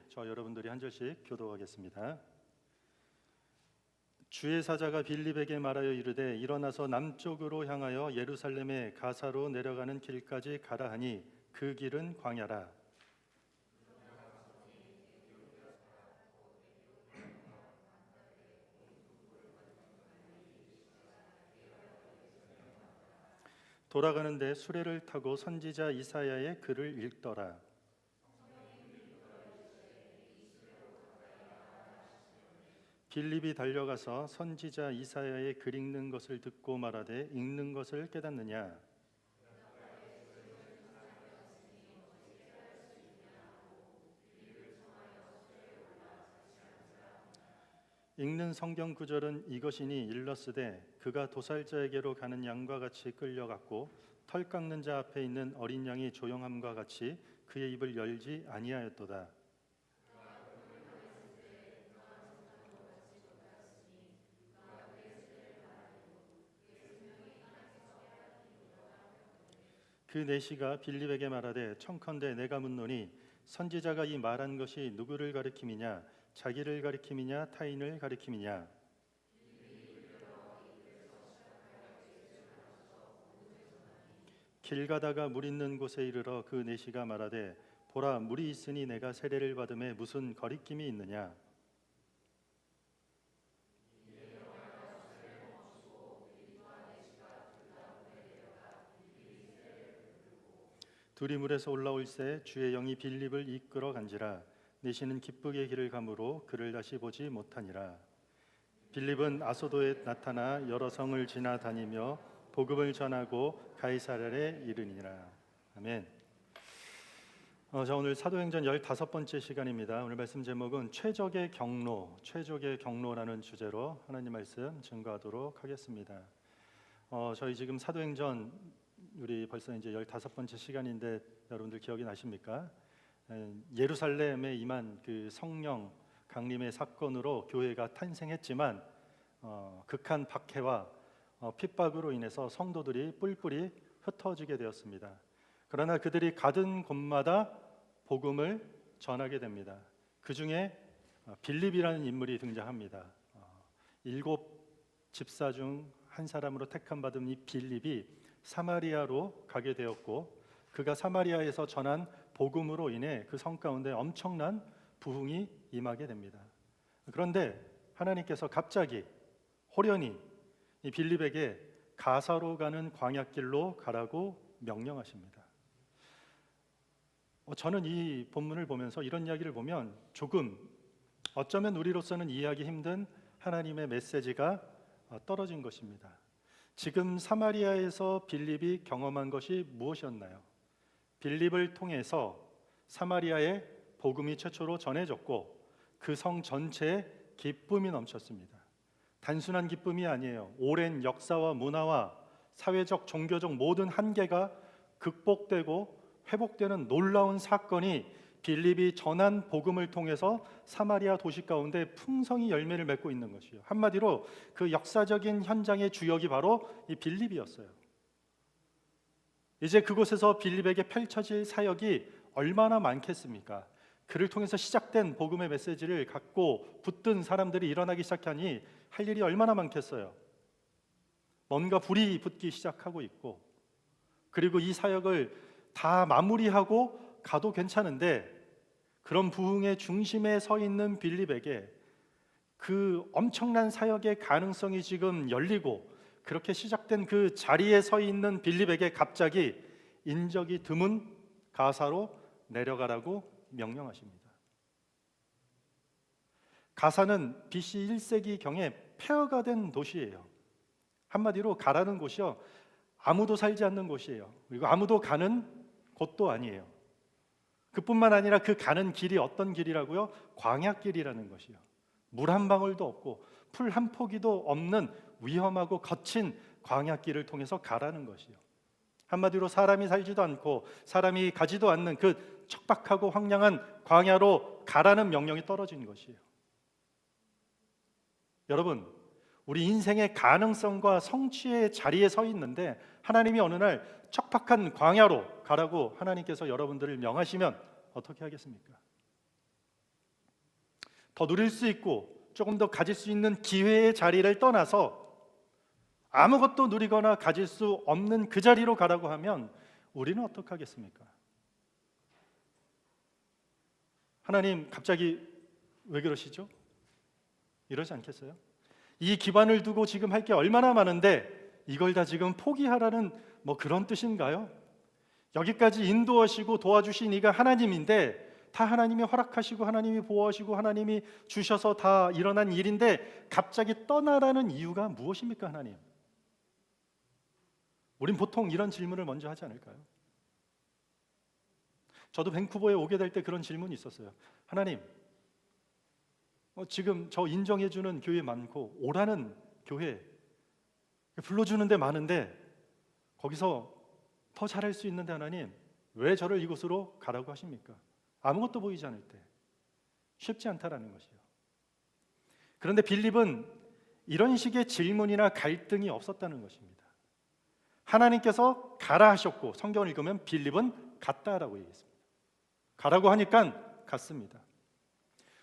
저 여러분들이 한 절씩 교도하겠습니다. 주의 사자가 빌립에게 말하여 이르되 일어나서 남쪽으로 향하여 예루살렘의 가사로 내려가는 길까지 가라 하니 그 길은 광야라. 돌아가는데 수레를 타고 선지자 이사야의 글을 읽더라. 빌립이 달려가서 선지자 이사야의 글 읽는 것을 듣고 말하되 읽는 것을 깨닫느냐? 읽는 성경 구절은 이것이니 일러스되 그가 도살자에게로 가는 양과 같이 끌려갔고 털 깎는 자 앞에 있는 어린 양이 조용함과 같이 그의 입을 열지 아니하였도다. 그 내시가 빌립에게 말하되 청컨대 내가 묻노니 선지자가 이 말한 것이 누구를 가리킴이냐? 자기를 가리킴이냐? 타인을 가리킴이냐? 길 가다가 물 있는 곳에 이르러 그 내시가 말하되 보라 물이 있으니 내가 세례를 받음에 무슨 거리낌이 있느냐? 둘이 물에서 올라올새 주의 영이 빌립을 이끌어 간지라. 내시는 기쁘게 길을 가므로 그를 다시 보지 못하니라. 빌립은 아소도에 나타나 여러 성을 지나다니며 복음을 전하고 가이사랴에 이르니라. 아멘. 자, 오늘 사도행전 15번째 시간입니다. 오늘 말씀 제목은 최적의 경로라는 주제로 하나님 말씀 증거하도록 하겠습니다. 저희 지금 사도행전 우리 벌써 이제 15번째 시간인데 여러분들 기억이 나십니까? 예루살렘에 임한 그 성령 강림의 사건으로 교회가 탄생했지만 극한 박해와 핍박으로 인해서 성도들이 뿔뿔이 흩어지게 되었습니다. 그러나 그들이 가던 곳마다 복음을 전하게 됩니다. 그 중에 빌립이라는 인물이 등장합니다. 7 집사 중 한 사람으로 택함 받은 이 빌립이 사마리아로 가게 되었고 그가 사마리아에서 전한 복음으로 인해 그 성 가운데 엄청난 부흥이 임하게 됩니다. 그런데 하나님께서 갑자기 호련히 이 빌립에게 가사로 가는 광야길로 가라고 명령하십니다. 저는 이 본문을 보면서 이런 이야기를 보면 조금 어쩌면 우리로서는 이해하기 힘든 하나님의 메시지가 떨어진 것입니다. 지금 사마리아에서 빌립이 경험한 것이 무엇이었나요? 빌립을 통해서 사마리아에 복음이 최초로 전해졌고 그 성 전체에 기쁨이 넘쳤습니다. 단순한 기쁨이 아니에요. 오랜 역사와 문화와 사회적, 종교적 모든 한계가 극복되고 회복되는 놀라운 사건이 빌립이 전한 복음을 통해서 사마리아 도시 가운데 풍성히 열매를 맺고 있는 것이요. 한마디로 그 역사적인 현장의 주역이 바로 이 빌립이었어요. 이제 그곳에서 빌립에게 펼쳐질 사역이 얼마나 많겠습니까? 그를 통해서 시작된 복음의 메시지를 갖고 붙든 사람들이 일어나기 시작하니 할 일이 얼마나 많겠어요. 뭔가 불이 붙기 시작하고 있고, 그리고 이 사역을 다 마무리하고 가도 괜찮은데 그런 부흥의 중심에 서 있는 빌립에게 그 엄청난 사역의 가능성이 지금 열리고 그렇게 시작된 그 자리에 서 있는 빌립에게 갑자기 인적이 드문 가사로 내려가라고 명령하십니다. 가사는 BC 1세기경에 폐허가 된 도시예요. 한마디로 가라는 곳이요, 아무도 살지 않는 곳이에요. 그리고 아무도 가는 곳도 아니에요. 그뿐만 아니라 그 가는 길이 어떤 길이라고요? 광야길이라는 것이요. 물 한 방울도 없고 풀 한 포기도 없는 위험하고 거친 광야길을 통해서 가라는 것이요. 한마디로 사람이 살지도 않고 사람이 가지도 않는 그 척박하고 황량한 광야로 가라는 명령이 떨어진 것이에요. 여러분, 우리 인생의 가능성과 성취의 자리에 서 있는데 하나님이 어느 날 척박한 광야로 가라고 하나님께서 여러분들을 명하시면 어떻게 하겠습니까? 더 누릴 수 있고 조금 더 가질 수 있는 기회의 자리를 떠나서 아무것도 누리거나 가질 수 없는 그 자리로 가라고 하면 우리는 어떻게 하겠습니까? 하나님 갑자기 왜 그러시죠? 이러지 않겠어요? 이 기반을 두고 지금 할 게 얼마나 많은데 이걸 다 지금 포기하라는 뭐 그런 뜻인가요? 여기까지 인도하시고 도와주신 이가 하나님인데 다 하나님이 허락하시고 하나님이 보호하시고 하나님이 주셔서 다 일어난 일인데 갑자기 떠나라는 이유가 무엇입니까, 하나님? 우린 보통 이런 질문을 먼저 하지 않을까요? 저도 밴쿠버에 오게 될 때 그런 질문이 있었어요. 하나님, 지금 저 인정해주는 교회 많고 오라는 교회 불러주는 데 많은데 거기서 더 잘할 수 있는데 하나님 왜 저를 이곳으로 가라고 하십니까? 아무것도 보이지 않을 때 쉽지 않다라는 것이요. 그런데 빌립은 이런 식의 질문이나 갈등이 없었다는 것입니다. 하나님께서 가라 하셨고 성경을 읽으면 빌립은 갔다라고 얘기했습니다. 가라고 하니까 갔습니다.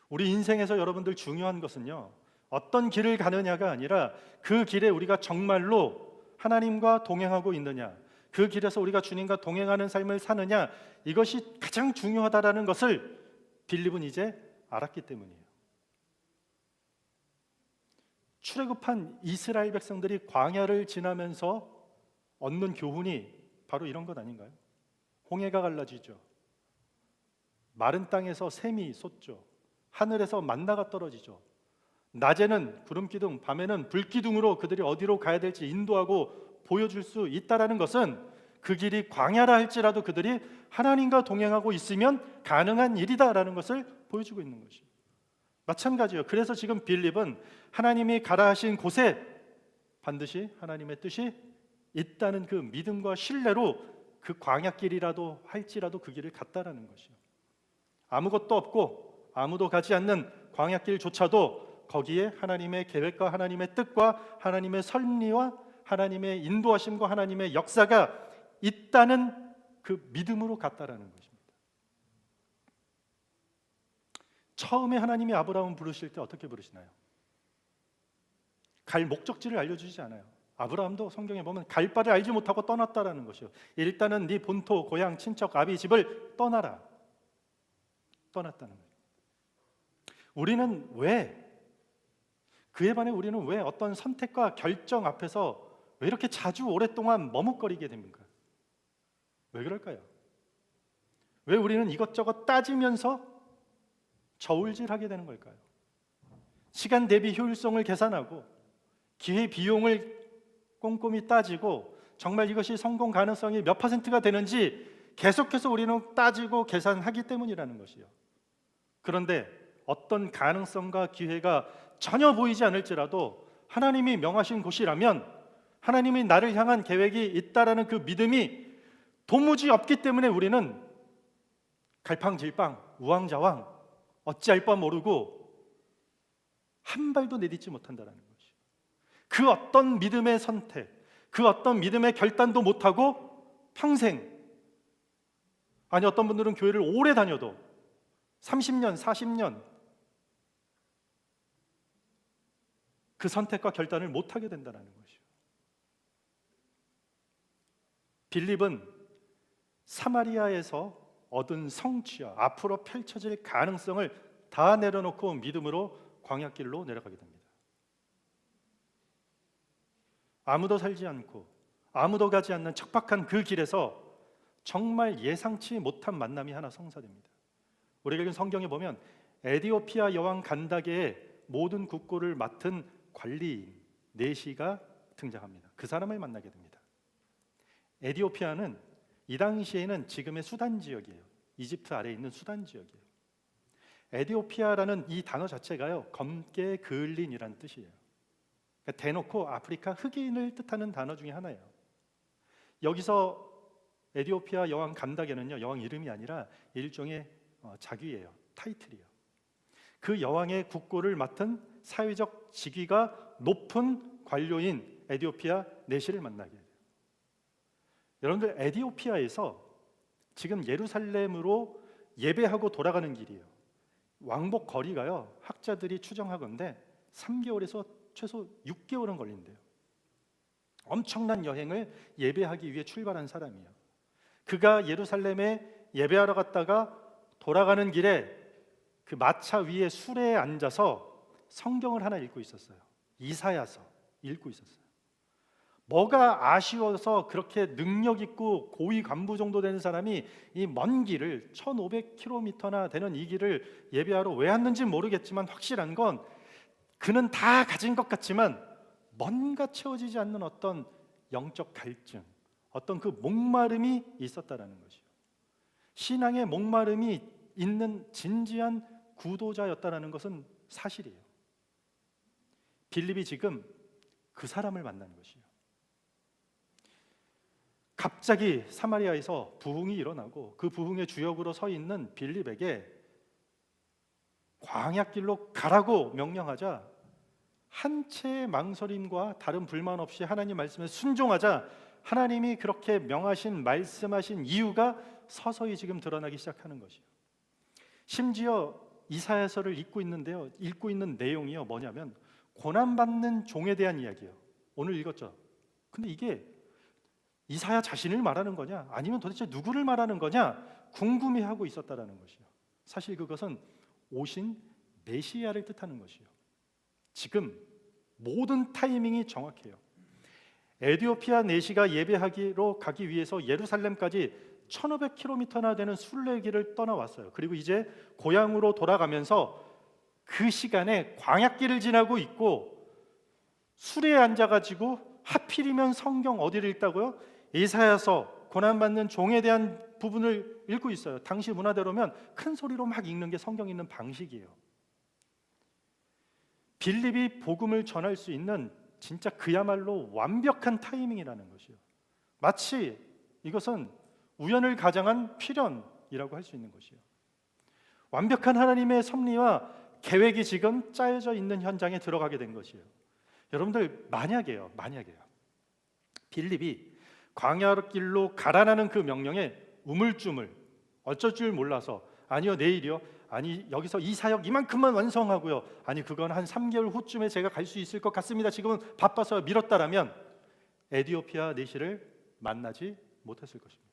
우리 인생에서 여러분들 중요한 것은요, 어떤 길을 가느냐가 아니라 그 길에 우리가 정말로 하나님과 동행하고 있느냐, 그 길에서 우리가 주님과 동행하는 삶을 사느냐, 이것이 가장 중요하다라는 것을 빌립은 이제 알았기 때문이에요. 출애굽한 이스라엘 백성들이 광야를 지나면서 얻는 교훈이 바로 이런 것 아닌가요? 홍해가 갈라지죠. 마른 땅에서 샘이 솟죠. 하늘에서 만나가 떨어지죠. 낮에는 구름기둥, 밤에는 불기둥으로 그들이 어디로 가야 될지 인도하고 보여줄 수 있다라는 것은 그 길이 광야라 할지라도 그들이 하나님과 동행하고 있으면 가능한 일이다라는 것을 보여주고 있는 것이죠. 마찬가지예요. 그래서 지금 빌립은 하나님이 가라 하신 곳에 반드시 하나님의 뜻이 있다는 그 믿음과 신뢰로 그 광야길이라도 할지라도 그 길을 갔다라는 것이요. 아무것도 없고 아무도 가지 않는 광야길조차도 거기에 하나님의 계획과 하나님의 뜻과 하나님의 섭리와 하나님의 인도하심과 하나님의 역사가 있다는 그 믿음으로 갔다라는 것입니다. 처음에 하나님이 아브라함을 부르실 때 어떻게 부르시나요? 갈 목적지를 알려주지 않아요. 아브라함도 성경에 보면 갈 바를 알지 못하고 떠났다라는 것이요. 일단은 네 본토, 고향, 친척, 아비 집을 떠나라. 떠났다는 거예요. 우리는 왜, 그에 반해 우리는 왜 어떤 선택과 결정 앞에서 왜 이렇게 자주 오랫동안 머뭇거리게 됩니까? 왜 그럴까요? 왜 우리는 이것저것 따지면서 저울질하게 되는 걸까요? 시간 대비 효율성을 계산하고 기회 비용을 꼼꼼히 따지고 정말 이것이 성공 가능성이 몇 %가 되는지 계속해서 우리는 따지고 계산하기 때문이라는 것이요. 그런데 어떤 가능성과 기회가 전혀 보이지 않을지라도 하나님이 명하신 곳이라면 하나님이 나를 향한 계획이 있다라는 그 믿음이 도무지 없기 때문에 우리는 갈팡질팡 우왕좌왕 어찌할 바 모르고 한 발도 내딛지 못한다는 것이죠. 그 어떤 믿음의 선택, 그 어떤 믿음의 결단도 못하고 평생, 아니 어떤 분들은 교회를 오래 다녀도 30년, 40년 그 선택과 결단을 못하게 된다는 것이죠. 빌립은 사마리아에서 얻은 성취와 앞으로 펼쳐질 가능성을 다 내려놓고 믿음으로 광야길로 내려가게 됩니다. 아무도 살지 않고 아무도 가지 않는 척박한 그 길에서 정말 예상치 못한 만남이 하나 성사됩니다. 우리가 읽은 성경에 보면 에디오피아 여왕 간다게의 모든 국고를 맡은 관리인 네시가 등장합니다. 그 사람을 만나게 됩니다. 에디오피아는 이 당시에는 지금의 수단 지역이에요. 이집트 아래에 있는 수단 지역이에요. 에디오피아라는 이 단어 자체가요, 검게 그을린이라는 뜻이에요. 그러니까 대놓고 아프리카 흑인을 뜻하는 단어 중에 하나예요. 여기서 에디오피아 여왕 간다게는요, 여왕 이름이 아니라 일종의 자귀예요. 타이틀이에요. 그 여왕의 국고를 맡은 사회적 직위가 높은 관료인 에디오피아 네시를 만나게 돼요. 여러분들, 에디오피아에서 지금 예루살렘으로 예배하고 돌아가는 길이에요. 왕복 거리가요, 학자들이 추정하건대 3개월에서 최소 6개월은 걸린대요. 엄청난 여행을 예배하기 위해 출발한 사람이에요. 그가 예루살렘에 예배하러 갔다가 돌아가는 길에 그 마차 위에 수레에 앉아서 성경을 하나 읽고 있었어요. 이사야서 읽고 있었어요. 뭐가 아쉬워서 그렇게 능력 있고 고위 간부 정도 되는 사람이 이 먼 길을 1500km나 되는 이 길을 예배하러 왜 왔는지 모르겠지만 확실한 건 그는 다 가진 것 같지만 뭔가 채워지지 않는 어떤 영적 갈증, 어떤 그 목마름이 있었다라는 것이요. 신앙의 목마름이 있는 진지한 구도자였다라는 것은 사실이에요. 빌립이 지금 그 사람을 만난 것이에요. 갑자기 사마리아에서 부흥이 일어나고 그 부흥의 주역으로 서 있는 빌립에게 광야길로 가라고 명령하자 한 채의 망설임과 다른 불만 없이 하나님 말씀에 순종하자 하나님이 그렇게 명하신 말씀하신 이유가 서서히 지금 드러나기 시작하는 것이에요. 심지어 이사야서를 읽고 있는데요, 읽고 있는 내용이요 뭐냐면 고난받는 종에 대한 이야기예요. 오늘 읽었죠. 근데 이게 이사야 자신을 말하는 거냐 아니면 도대체 누구를 말하는 거냐 궁금해하고 있었다라는 것이요. 사실 그것은 오신 메시아를 뜻하는 것이요. 지금 모든 타이밍이 정확해요. 에디오피아 내시가 예배하기로 가기 위해서 예루살렘까지 1500km나 되는 순례길을 떠나왔어요. 그리고 이제 고향으로 돌아가면서 그 시간에 광야길을 지나고 있고 수레에 앉아가지고 하필이면 성경 어디를 읽다고요? 이사야서 고난받는 종에 대한 부분을 읽고 있어요. 당시 문화대로면 큰 소리로 막 읽는 게 성경 읽는 방식이에요. 빌립이 복음을 전할 수 있는 진짜 그야말로 완벽한 타이밍이라는 것이요. 마치 이것은 우연을 가장한 필연이라고 할 수 있는 것이요. 완벽한 하나님의 섭리와 계획이 지금 짜여져 있는 현장에 들어가게 된 것이에요. 여러분들 만약에요. 빌립이 광야길로 가라라는 그 명령에 우물쭈물 어쩔 줄 몰라서 아니요 내일이요 아니 여기서 이 사역 이만큼만 완성하고요 아니 그건 한 3개월 후쯤에 제가 갈 수 있을 것 같습니다 지금은 바빠서 미뤘다라면 에디오피아 내시를 만나지 못했을 것입니다.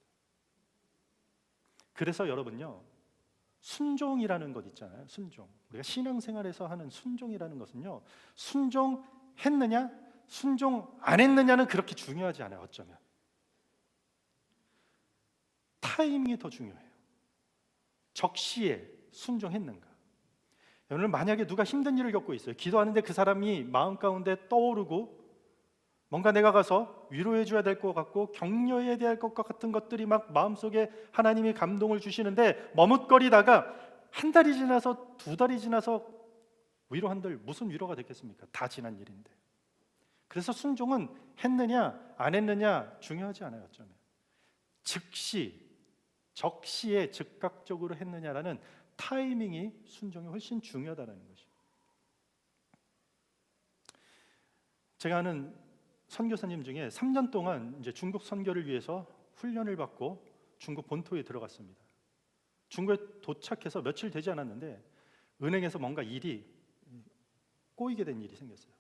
그래서 여러분요 순종이라는 것 있잖아요. 순종, 우리가 신앙생활에서 하는 순종이라는 것은요 순종했느냐 순종 안 했느냐는 그렇게 중요하지 않아요. 어쩌면 타이밍이 더 중요해요. 적시에 순종했는가. 여러분 만약에 누가 힘든 일을 겪고 있어요. 기도하는데 그 사람이 마음 가운데 떠오르고 뭔가 내가 가서 위로해 줘야 될 것 같고 격려해야 될 것 같은 것들이 막 마음속에 하나님이 감동을 주시는데 머뭇거리다가 한 달이 지나서 2달이 지나서 위로한들 무슨 위로가 됐겠습니까? 다 지난 일인데. 그래서 순종은 했느냐 안 했느냐 중요하지 않아요. 어쩌면 즉시 적시에 즉각적으로 했느냐라는 타이밍이 순종이 훨씬 중요하다는 것이죠. 제가 아는 선교사님 중에 3년 동안 이제 중국 선교를 위해서 훈련을 받고 중국 본토에 들어갔습니다. 중국에 도착해서 며칠 되지 않았는데 은행에서 뭔가 일이 꼬이게 된 일이 생겼어요.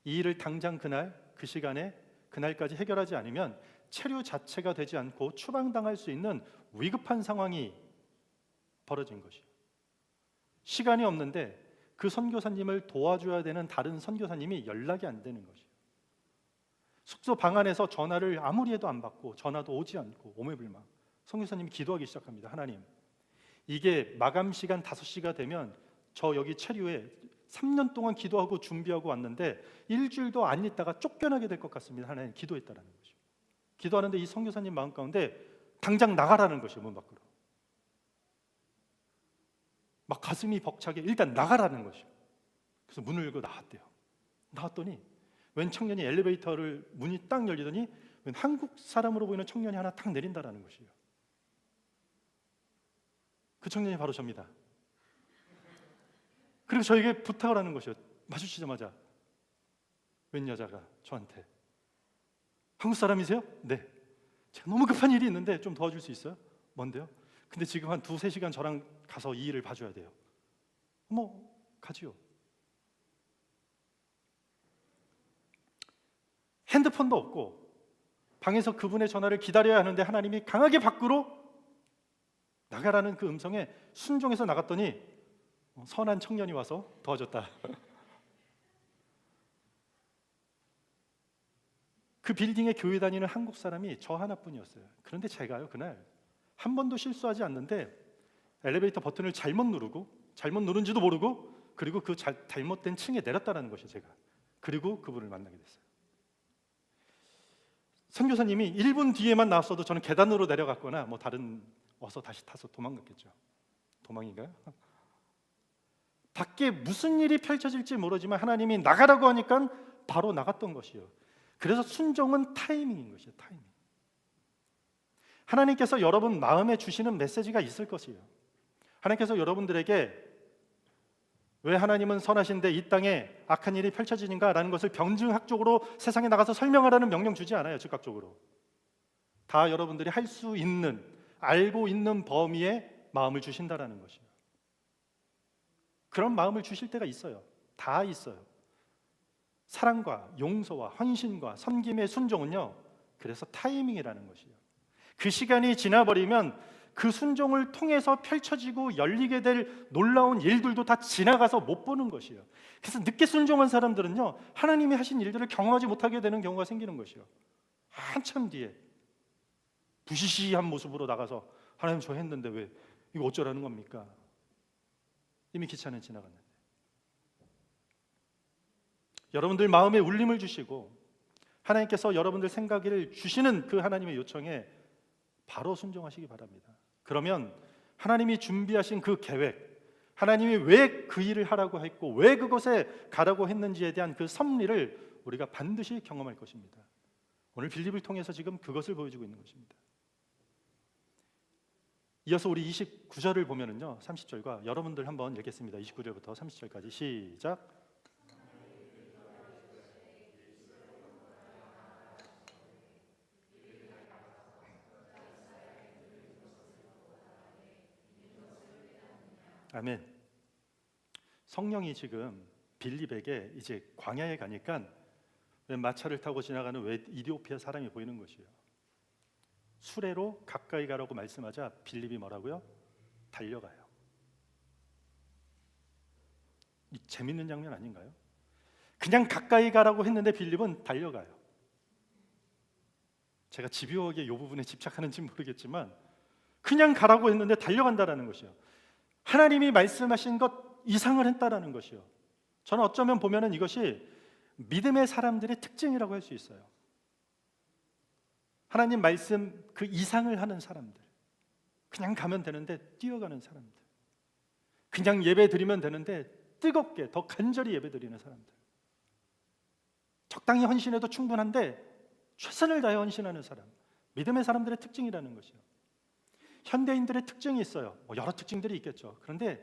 이 일을 당장 그날 그 시간에 그날까지 해결하지 않으면 체류 자체가 되지 않고 추방당할 수 있는 위급한 상황이 벌어진 것이에요. 시간이 없는데 그 선교사님을 도와줘야 되는 다른 선교사님이 연락이 안 되는 것이에요. 숙소 방 안에서 전화를 아무리 해도 안 받고 전화도 오지 않고 오매불망. 선교사님이 기도하기 시작합니다. 하나님, 이게 마감 시간 5시가 되면 저 여기 체류에 3년 동안 기도하고 준비하고 왔는데 일주일도 안 있다가 쫓겨나게 될 것 같습니다. 하나님, 기도했다라는 거죠. 기도하는데 이 선교사님 마음 가운데 당장 나가라는 것이에요. 문 밖으로 막 가슴이 벅차게 일단 나가라는 것이에요. 그래서 문을 열고 나왔대요. 나왔더니 웬 청년이 엘리베이터를 문이 딱 열리더니 웬 한국 사람으로 보이는 청년이 하나 딱 내린다라는 것이에요. 그 청년이 바로 접니다. 그리고 저에게 부탁을 하는 것이에요. 마주치자마자 웬 여자가 저한테 한국 사람이세요? 네. 제가 너무 급한 일이 있는데 좀 도와줄 수 있어요? 뭔데요? 근데 지금 한 2-3시간 저랑 가서 이 일을 봐줘야 돼요. 가지요. 핸드폰도 없고 방에서 그분의 전화를 기다려야 하는데 하나님이 강하게 밖으로 나가라는 그 음성에 순종해서 나갔더니 선한 청년이 와서 도와줬다. 그 빌딩에 교회 다니는 한국 사람이 저 하나뿐이었어요. 그런데 제가요, 그날 한 번도 실수하지 않는데 엘리베이터 버튼을 잘못 누른지도 모르고, 그리고 그 잘못된 층에 내렸다는 것이죠, 제가. 그리고 그분을 만나게 됐어요. 선교사님이 1분 뒤에만 나왔어도 저는 계단으로 내려갔거나 다른 와서 다시 타서 도망갔겠죠. 도망인가요? 밖에 무슨 일이 펼쳐질지 모르지만 하나님이 나가라고 하니까 바로 나갔던 것이요. 그래서 순종은 타이밍인 것이에요. 타이밍. 하나님께서 여러분 마음에 주시는 메시지가 있을 것이에요. 하나님께서 여러분들에게 왜 하나님은 선하신데 이 땅에 악한 일이 펼쳐지는가라는 것을 병증학적으로 세상에 나가서 설명하라는 명령 주지 않아요. 즉각적으로. 다 여러분들이 할 수 있는, 알고 있는 범위의 마음을 주신다라는 것이에요. 그런 마음을 주실 때가 있어요. 다 있어요. 사랑과 용서와 헌신과 섬김의 순종은요, 그래서 타이밍이라는 것이에요. 그 시간이 지나버리면 그 순종을 통해서 펼쳐지고 열리게 될 놀라운 일들도 다 지나가서 못 보는 것이에요. 그래서 늦게 순종한 사람들은요, 하나님이 하신 일들을 경험하지 못하게 되는 경우가 생기는 것이에요. 한참 뒤에 부시시한 모습으로 나가서 하나님 저 했는데 왜 이거 어쩌라는 겁니까? 이미 기차는 지나갔는데. 여러분들 마음에 울림을 주시고 하나님께서 여러분들 생각을 주시는 그 하나님의 요청에 바로 순종하시기 바랍니다. 그러면 하나님이 준비하신 그 계획, 하나님이 왜 그 일을 하라고 했고 왜 그곳에 가라고 했는지에 대한 그 섭리를 우리가 반드시 경험할 것입니다. 오늘 빌립을 통해서 지금 그것을 보여주고 있는 것입니다. 이어서 우리 29절을 보면은요, 30절과 여러분들 한번 읽겠습니다. 29절부터 30절까지 시작. 아멘. 성령이 지금 빌립에게 이제 광야에 가니까 왜 마차를 타고 지나가는 왜 이디오피아 사람이 보이는 것이에요. 수레로 가까이 가라고 말씀하자 빌립이 뭐라고요? 달려가요. 이 재밌는 장면 아닌가요? 그냥 가까이 가라고 했는데 빌립은 달려가요. 제가 집요하게 이 부분에 집착하는지 모르겠지만 그냥 가라고 했는데 달려간다라는 것이요. 하나님이 말씀하신 것 이상을 했다라는 것이요. 저는 어쩌면 보면은 이것이 믿음의 사람들의 특징이라고 할 수 있어요. 하나님 말씀 그 이상을 하는 사람들, 그냥 가면 되는데 뛰어가는 사람들, 그냥 예배 드리면 되는데 뜨겁게 더 간절히 예배 드리는 사람들, 적당히 헌신해도 충분한데 최선을 다해 헌신하는 사람, 믿음의 사람들의 특징이라는 것이요. 현대인들의 특징이 있어요. 여러 특징들이 있겠죠. 그런데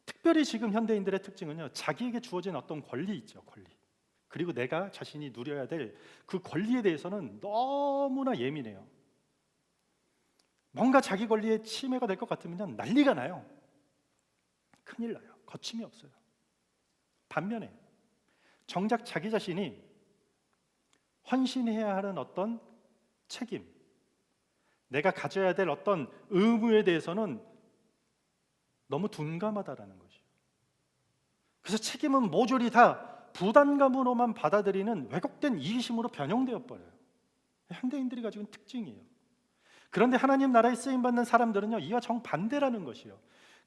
특별히 지금 현대인들의 특징은요, 자기에게 주어진 어떤 권리 있죠. 권리. 그리고 내가 자신이 누려야 될 그 권리에 대해서는 너무나 예민해요. 뭔가 자기 권리에 침해가 될 것 같으면 난리가 나요. 큰일 나요. 거침이 없어요. 반면에 정작 자기 자신이 헌신해야 하는 어떤 책임, 내가 가져야 될 어떤 의무에 대해서는 너무 둔감하다라는 것이에요. 그래서 책임은 모조리 다 부담감으로만 받아들이는 왜곡된 이기심으로 변형되어 버려요. 현대인들이 가지고 있는 특징이에요. 그런데 하나님 나라에 쓰임받는 사람들은요, 이와 정반대라는 것이에요.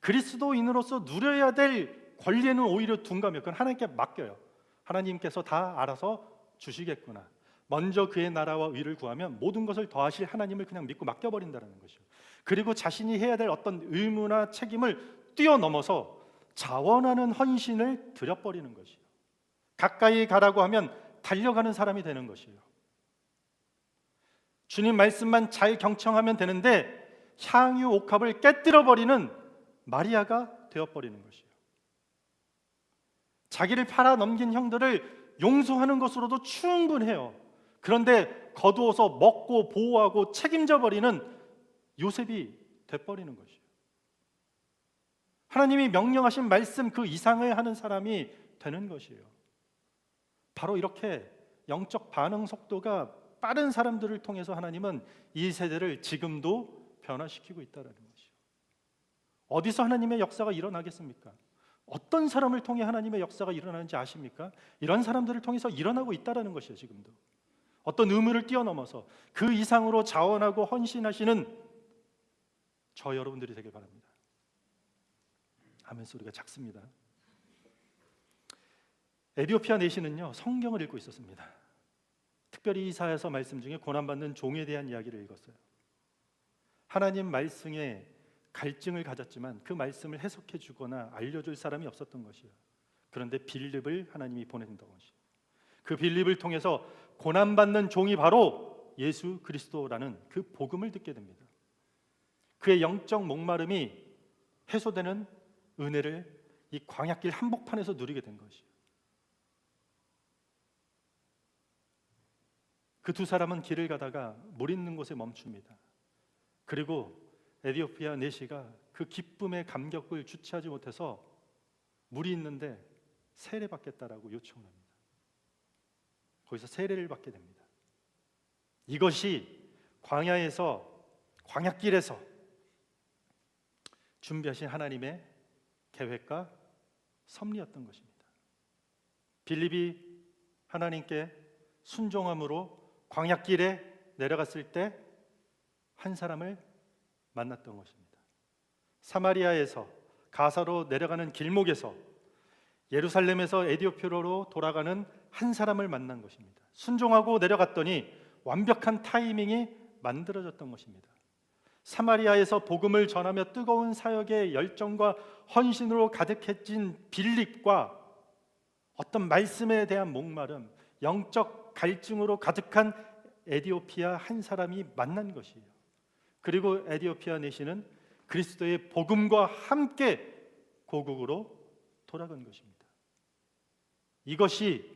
그리스도인으로서 누려야 될 권리에는 오히려 둔감해요. 그건 하나님께 맡겨요. 하나님께서 다 알아서 주시겠구나. 먼저 그의 나라와 의를 구하면 모든 것을 더하실 하나님을 그냥 믿고 맡겨버린다는 것이죠. 그리고 자신이 해야 될 어떤 의무나 책임을 뛰어넘어서 자원하는 헌신을 드려버리는 것이요. 가까이 가라고 하면 달려가는 사람이 되는 것이에요. 주님 말씀만 잘 경청하면 되는데 향유 옥합을 깨뜨려버리는 마리아가 되어버리는 것이에요. 자기를 팔아 넘긴 형들을 용서하는 것으로도 충분해요. 그런데 거두어서 먹고 보호하고 책임져 버리는 요셉이 돼버리는 것이에요. 하나님이 명령하신 말씀 그 이상을 하는 사람이 되는 것이에요. 바로 이렇게 영적 반응 속도가 빠른 사람들을 통해서 하나님은 이 세대를 지금도 변화시키고 있다는 것이요. 어디서 하나님의 역사가 일어나겠습니까? 어떤 사람을 통해 하나님의 역사가 일어나는지 아십니까? 이런 사람들을 통해서 일어나고 있다는 것이요. 지금도 어떤 의무를 뛰어넘어서 그 이상으로 자원하고 헌신하시는 저 여러분들이 되길 바랍니다. 아멘 소리가 작습니다. 에디오피아 내시는요, 성경을 읽고 있었습니다. 특별히 이사야서 말씀 중에 고난받는 종에 대한 이야기를 읽었어요. 하나님 말씀에 갈증을 가졌지만 그 말씀을 해석해 주거나 알려줄 사람이 없었던 것이에요. 그런데 빌립을 하나님이 보낸다는 것이에요. 그 빌립을 통해서 고난받는 종이 바로 예수 그리스도라는 그 복음을 듣게 됩니다. 그의 영적 목마름이 해소되는 은혜를 이 광야길 한복판에서 누리게 된 것이에요. 그 두 사람은 길을 가다가 물 있는 곳에 멈춥니다. 그리고 에디오피아 내시가 그 기쁨의 감격을 주체하지 못해서 물이 있는데 세례 받겠다라고 요청을 합니다. 거기서 세례를 받게 됩니다. 이것이 광야길에서 준비하신 하나님의 계획과 섭리였던 것입니다. 빌립이 하나님께 순종함으로 광야길에 내려갔을 때 한 사람을 만났던 것입니다. 사마리아에서 가사로 내려가는 길목에서 예루살렘에서 에디오피아로 돌아가는 한 사람을 만난 것입니다. 순종하고 내려갔더니 완벽한 타이밍이 만들어졌던 것입니다. 사마리아에서 복음을 전하며 뜨거운 사역의 열정과 헌신으로 가득해진 빌립과 어떤 말씀에 대한 목마름, 영적 갈증으로 가득한 에디오피아 한 사람이 만난 것이에요. 그리고 에디오피아 내시는 그리스도의 복음과 함께 고국으로 돌아간 것입니다. 이것이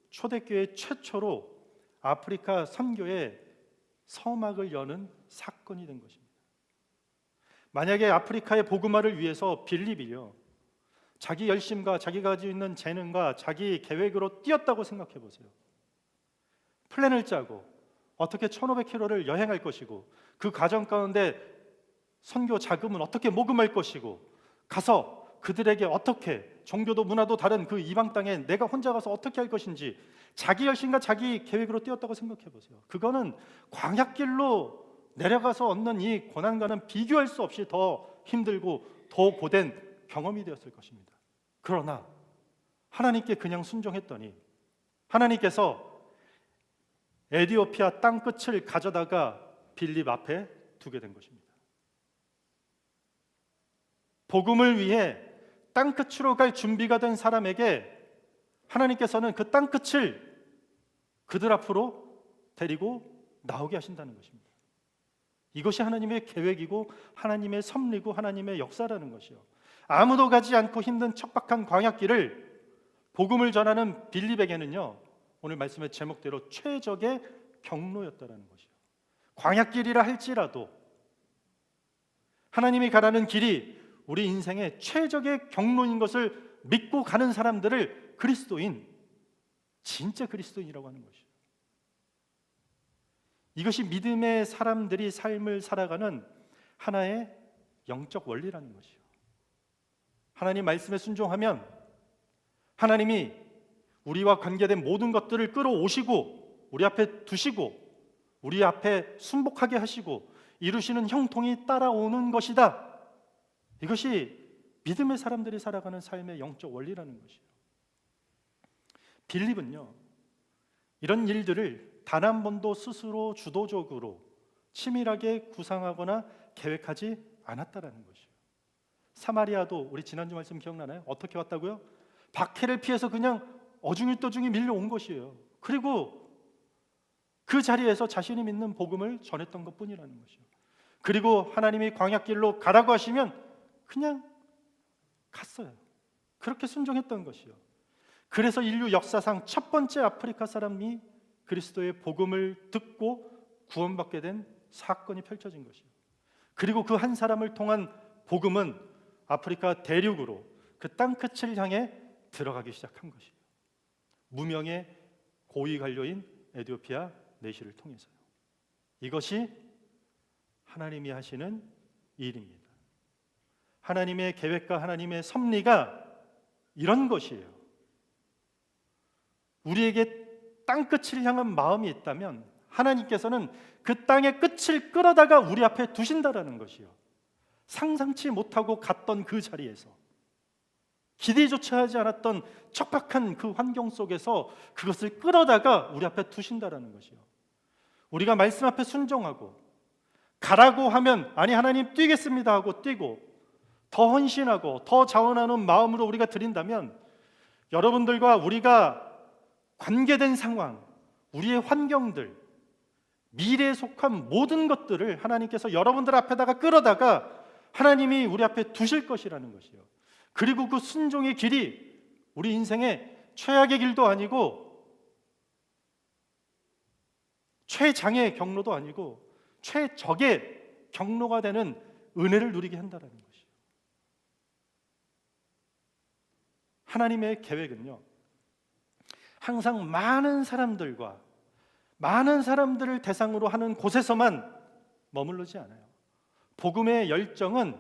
초대교회 최초로 아프리카 선교의 서막을 여는 사건이 된 것입니다. 만약에 아프리카의 복음화를 위해서 빌립이요, 자기 열심과 자기가 가지고 있는 재능과 자기 계획으로 뛰었다고 생각해 보세요. 플랜을 짜고 어떻게 1500km를 여행할 것이고 그 과정 가운데 선교 자금은 어떻게 모금할 것이고 가서 그들에게 어떻게 종교도 문화도 다른 그 이방 땅에 내가 혼자 가서 어떻게 할 것인지 자기 열심과 자기 계획으로 뛰었다고 생각해 보세요. 그거는 광야길로 내려가서 얻는 이 고난과는 비교할 수 없이 더 힘들고 더 고된 경험이 되었을 것입니다. 그러나 하나님께 그냥 순종했더니 하나님께서 에디오피아 땅 끝을 가져다가 빌립 앞에 두게 된 것입니다. 복음을 위해 땅 끝으로 갈 준비가 된 사람에게 하나님께서는 그 땅 끝을 그들 앞으로 데리고 나오게 하신다는 것입니다. 이것이 하나님의 계획이고 하나님의 섭리고 하나님의 역사라는 것이요. 아무도 가지 않고 힘든 척박한 광야길을 복음을 전하는 빌립에게는요, 오늘 말씀의 제목대로 최적의 경로였다라는 것이요. 광야길이라 할지라도 하나님이 가라는 길이 우리 인생의 최적의 경로인 것을 믿고 가는 사람들을 그리스도인, 진짜 그리스도인이라고 하는 것이요. 이것이 믿음의 사람들이 삶을 살아가는 하나의 영적 원리라는 것이요. 하나님 말씀에 순종하면 하나님이 우리와 관계된 모든 것들을 끌어오시고 우리 앞에 두시고 우리 앞에 순복하게 하시고 이루시는 형통이 따라오는 것이다. 이것이 믿음의 사람들이 살아가는 삶의 영적 원리라는 것이에요. 빌립은요, 이런 일들을 단 한 번도 스스로 주도적으로 치밀하게 구상하거나 계획하지 않았다라는 것이에요. 사마리아도 우리 지난주 말씀 기억나나요? 어떻게 왔다고요? 박해를 피해서 그냥 어중이떠중이 밀려온 것이에요. 그리고 그 자리에서 자신이 믿는 복음을 전했던 것뿐이라는 것이에요. 그리고 하나님이 광야길로 가라고 하시면 그냥 갔어요. 그렇게 순종했던 것이요. 그래서 인류 역사상 첫 번째 아프리카 사람이 그리스도의 복음을 듣고 구원받게 된 사건이 펼쳐진 것이요. 그리고 그 한 사람을 통한 복음은 아프리카 대륙으로 그 땅끝을 향해 들어가기 시작한 것이에요. 무명의 고위 관료인 에티오피아 내시를 통해서요. 이것이 하나님이 하시는 일입니다. 하나님의 계획과 하나님의 섭리가 이런 것이에요. 우리에게 땅끝을 향한 마음이 있다면 하나님께서는 그 땅의 끝을 끌어다가 우리 앞에 두신다라는 것이요. 상상치 못하고 갔던 그 자리에서, 기대조차 하지 않았던 척박한 그 환경 속에서 그것을 끌어다가 우리 앞에 두신다라는 것이요. 우리가 말씀 앞에 순종하고 가라고 하면 아니 하나님 뛰겠습니다 하고 뛰고 더 헌신하고 더 자원하는 마음으로 우리가 드린다면 여러분들과 우리가 관계된 상황, 우리의 환경들, 미래에 속한 모든 것들을 하나님께서 여러분들 앞에다가 끌어다가 하나님이 우리 앞에 두실 것이라는 것이요. 그리고 그 순종의 길이 우리 인생의 최악의 길도 아니고 최장의 경로도 아니고 최적의 경로가 되는 은혜를 누리게 한다는 것이요. 하나님의 계획은요, 항상 많은 사람들을 대상으로 하는 곳에서만 머무르지 않아요. 복음의 열정은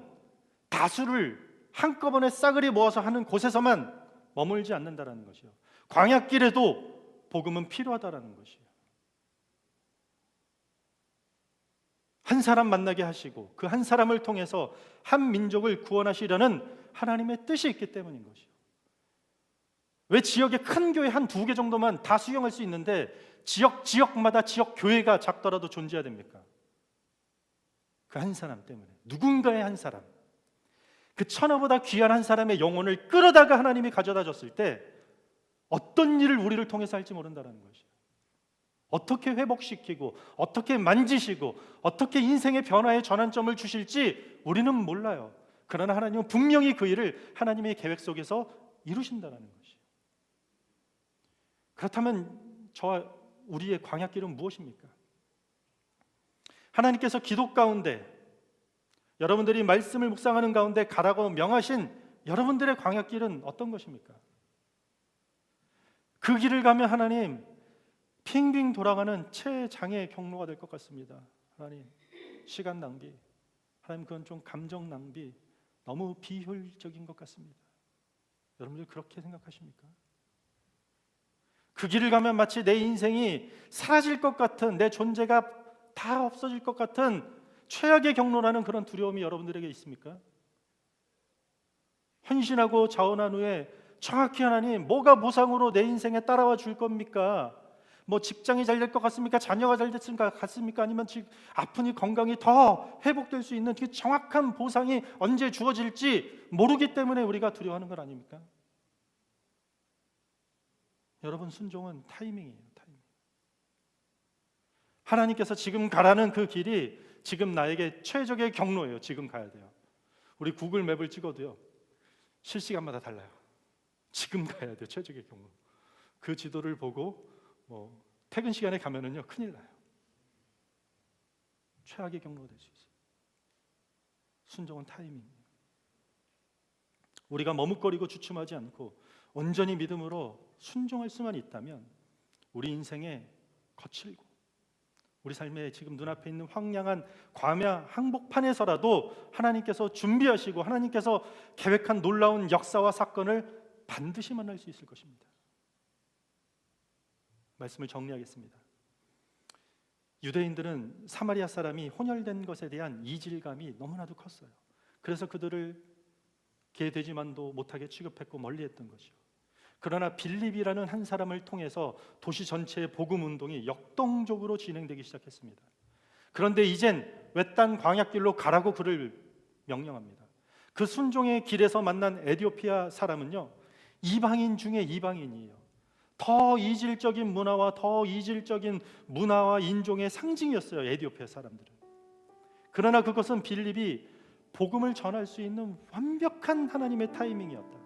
다수를 한꺼번에 싸그리 모아서 하는 곳에서만 머물지 않는다라는 것이요. 광야길에도 복음은 필요하다라는 것이요. 한 사람 만나게 하시고 그 한 사람을 통해서 한 민족을 구원하시려는 하나님의 뜻이 있기 때문인 것이요. 왜 지역의 큰 교회 한 2개 정도만 다 수용할 수 있는데 지역마다 지역 교회가 작더라도 존재해야 됩니까? 그 한 사람 때문에, 누군가의 한 사람, 그 천하보다 귀한 한 사람의 영혼을 끌어다가 하나님이 가져다 줬을 때 어떤 일을 우리를 통해서 할지 모른다는 것이에요. 어떻게 회복시키고 어떻게 만지시고 어떻게 인생의 변화의 전환점을 주실지 우리는 몰라요. 그러나 하나님은 분명히 그 일을 하나님의 계획 속에서 이루신다는 것이에요. 그렇다면 저와 우리의 광야길은 무엇입니까? 하나님께서 기도 가운데, 여러분들이 말씀을 묵상하는 가운데 가라고 명하신 여러분들의 광야길은 어떤 것입니까? 그 길을 가면 하나님 빙빙 돌아가는 최장의 경로가 될 것 같습니다. 하나님, 시간 낭비, 하나님 그건 좀 감정 낭비, 너무 비효율적인 것 같습니다. 여러분들 그렇게 생각하십니까? 그 길을 가면 마치 내 인생이 사라질 것 같은, 내 존재가 다 없어질 것 같은 최악의 경로라는 그런 두려움이 여러분들에게 있습니까? 헌신하고 자원한 후에 정확히 하나님 뭐가 보상으로 내 인생에 따라와 줄 겁니까? 뭐 직장이 잘 될 것 같습니까? 자녀가 잘 됐을 것 같습니까? 아니면 지금 아프니 건강이 더 회복될 수 있는 그 정확한 보상이 언제 주어질지 모르기 때문에 우리가 두려워하는 건 아닙니까? 여러분, 순종은 타이밍이에요. 타이밍. 하나님께서 지금 가라는 그 길이 지금 나에게 최적의 경로예요. 지금 가야 돼요. 우리 구글 맵을 찍어도요, 실시간마다 달라요. 지금 가야 돼요. 최적의 경로. 그 지도를 보고 퇴근 시간에 가면은요 큰일 나요. 최악의 경로가 될 수 있어요. 순종은 타이밍이에요. 우리가 머뭇거리고 주춤하지 않고 온전히 믿음으로 순종할 수만 있다면 우리 인생의 거칠고 우리 삶에 지금 눈앞에 있는 황량한 광야 항복판에서라도 하나님께서 준비하시고 하나님께서 계획한 놀라운 역사와 사건을 반드시 만날 수 있을 것입니다. 말씀을 정리하겠습니다. 유대인들은 사마리아 사람이 혼혈된 것에 대한 이질감이 너무나도 컸어요. 그래서 그들을 개돼지만도 못하게 취급했고 멀리했던 것이요. 그러나 빌립이라는 한 사람을 통해서 도시 전체의 복음 운동이 역동적으로 진행되기 시작했습니다. 그런데 이젠 외딴 광야길로 가라고 그를 명령합니다. 그 순종의 길에서 만난 에티오피아 사람은요, 이방인 중에 이방인이에요. 더 이질적인 문화와 인종의 상징이었어요. 에티오피아 사람들은. 그러나 그것은 빌립이 복음을 전할 수 있는 완벽한 하나님의 타이밍이었다.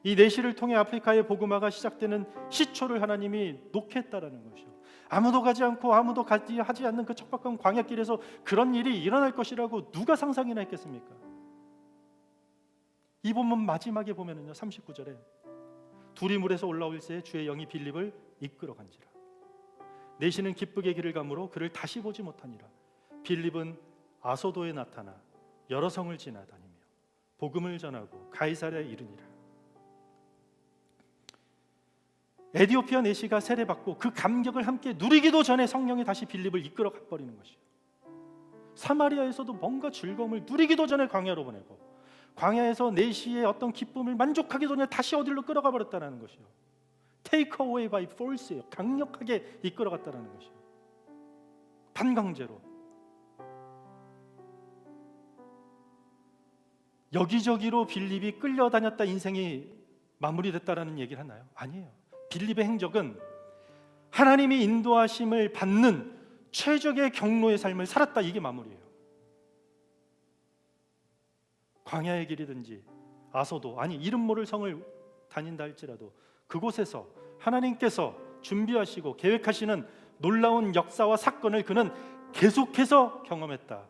이 내시를 통해 아프리카의 복음화가 시작되는 시초를 하나님이 놓게 했다라는 것이요. 아무도 가지 않고 아무도 하지 않는 그 척박한 광야길에서 그런 일이 일어날 것이라고 누가 상상이나 했겠습니까? 이 본문 마지막에 보면은요 39절에 둘이 물에서 올라올새 주의 영이 빌립을 이끌어간지라. 내시는 기쁘게 길을 가므로 그를 다시 보지 못하니라. 빌립은 아소도에 나타나 여러 성을 지나다니며 복음을 전하고 가이사랴에 이르니라. 에디오피아 내시가 세례받고 그 감격을 함께 누리기도 전에 성령이 다시 빌립을 이끌어 가버리는 것이에요. 사마리아에서도 뭔가 즐거움을 누리기도 전에 광야로 보내고, 광야에서 내시의 어떤 기쁨을 만족하기도 전에 다시 어디로 끌어가 버렸다는 것이요. Take away by force예요. 강력하게 이끌어갔다는 것이요. 반강제로. 여기저기로 빌립이 끌려다녔다 인생이 마무리됐다라는 얘기를 하나요? 아니에요. 빌립의 행적은 하나님이 인도하심을 받는 최적의 경로의 삶을 살았다, 이게 마무리예요. 광야의 길이든지 아소도, 아니 이름 모를 성을 다닌다 할지라도 그곳에서 하나님께서 준비하시고 계획하시는 놀라운 역사와 사건을 그는 계속해서 경험했다.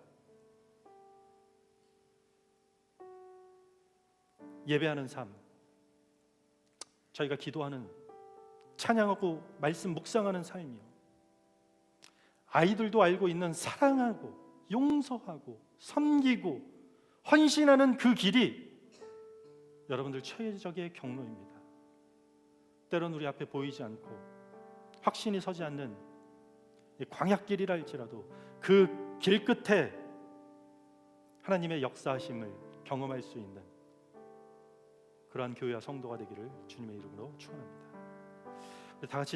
예배하는 삶, 저희가 기도하는, 찬양하고 말씀 묵상하는 삶이요, 아이들도 알고 있는 사랑하고 용서하고 섬기고 헌신하는 그 길이 여러분들 최적의 경로입니다. 때론 우리 앞에 보이지 않고 확신이 서지 않는 광야길이라 할지라도 그 길 끝에 하나님의 역사하심을 경험할 수 있는 그러한 교회와 성도가 되기를 주님의 이름으로 축원합니다. 다 같이